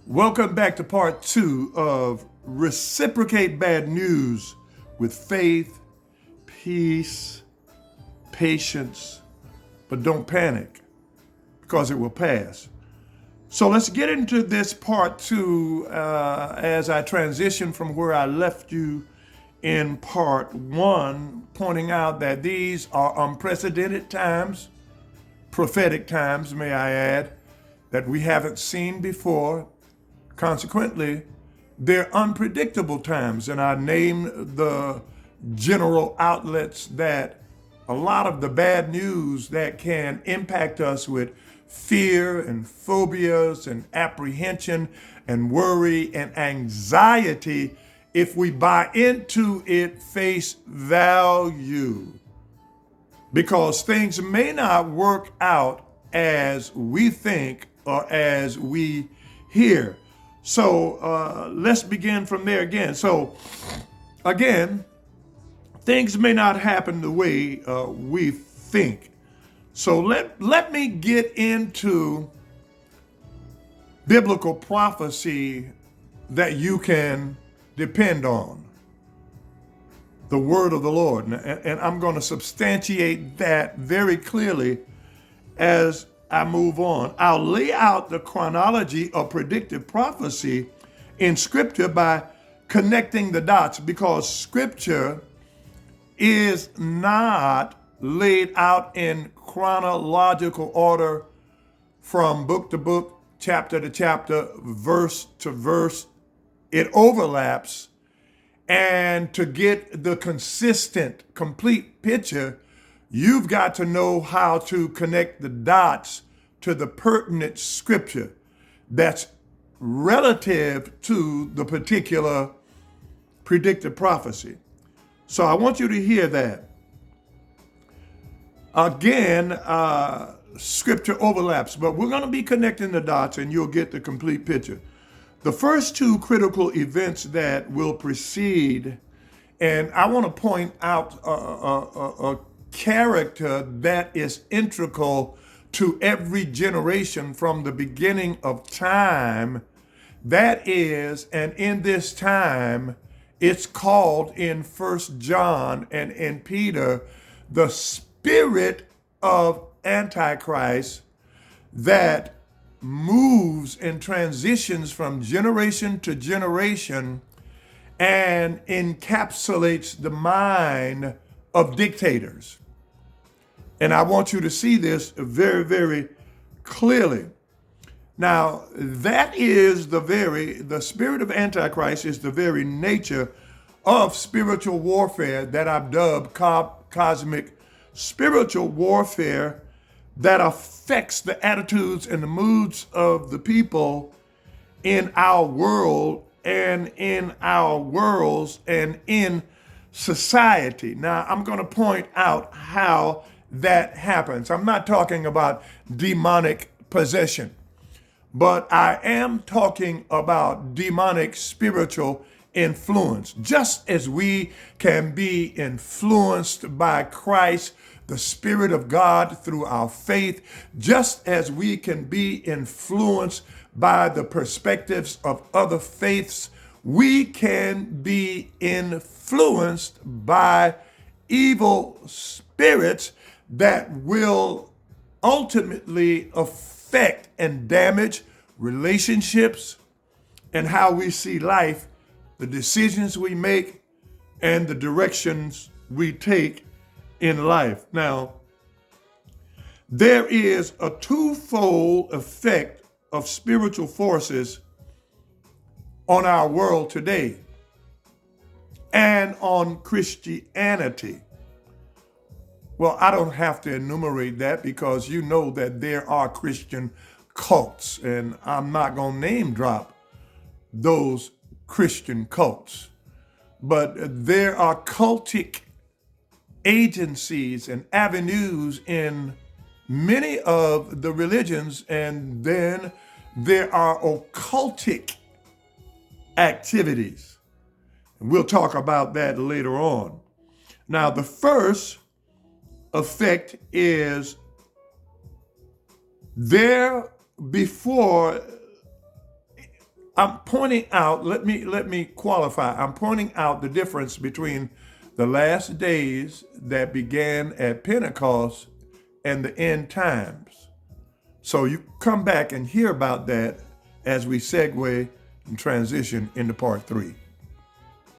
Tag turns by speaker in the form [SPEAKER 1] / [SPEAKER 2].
[SPEAKER 1] Welcome back to part 2 of Reciprocate Bad News with faith, peace, patience, but don't panic because it will pass. So let's get into this part 2 as I transition from where I left you in part 1, pointing out that these are unprecedented times, prophetic times, may I add, that we haven't seen before. Consequently, they're unpredictable times, and I name the general outlets that a lot of the bad news that can impact us with fear and phobias and apprehension and worry and anxiety, if we buy into it face value, because things may not work out as we think or as we hear. So let's begin from there again. So again, things may not happen the way we think. So let me get into biblical prophecy that you can depend on. The word of the Lord. And I'm going to substantiate that very clearly as I move on. I'll lay out the chronology of predictive prophecy in Scripture by connecting the dots, because Scripture is not laid out in chronological order from book to book, chapter to chapter, verse to verse. It overlaps, and to get the consistent, complete picture, you've got to know how to connect the dots to the pertinent scripture that's relative to the particular predictive prophecy. So I want you to hear that. Again, scripture overlaps, but we're going to be connecting the dots and you'll get the complete picture. The first two critical events that will precede, and I want to point out a character that is integral to every generation from the beginning of time. That is, and in this time, it's called in 1 John and in Peter, the spirit of Antichrist that moves and transitions from generation to generation and encapsulates the mind of dictators. And I want you to see this very, very clearly. Now, that is the spirit of Antichrist is the very nature of spiritual warfare that I've dubbed cosmic spiritual warfare that affects the attitudes and the moods of the people in our world and in our worlds and in society. Now, I'm going to point out how that happens. I'm not talking about demonic possession, but I am talking about demonic spiritual influence. Just as we can be influenced by Christ, the Spirit of God, through our faith, just as we can be influenced by the perspectives of other faiths, we can be influenced by evil spirits that will ultimately affect and damage relationships and how we see life, the decisions we make, and the directions we take in life. Now, there is a twofold effect of spiritual forces on our world today and on Christianity. Well, I don't have to enumerate that because you know that there are Christian cults, and I'm not going to name drop those Christian cults. But there are cultic agencies and avenues in many of the religions, and then there are occultic activities. We'll talk about that later on. Now, the first effect is there before I'm pointing out, let me qualify. I'm pointing out the difference between the last days that began at Pentecost and the end times. So you come back and hear about that as we segue and transition into part 3.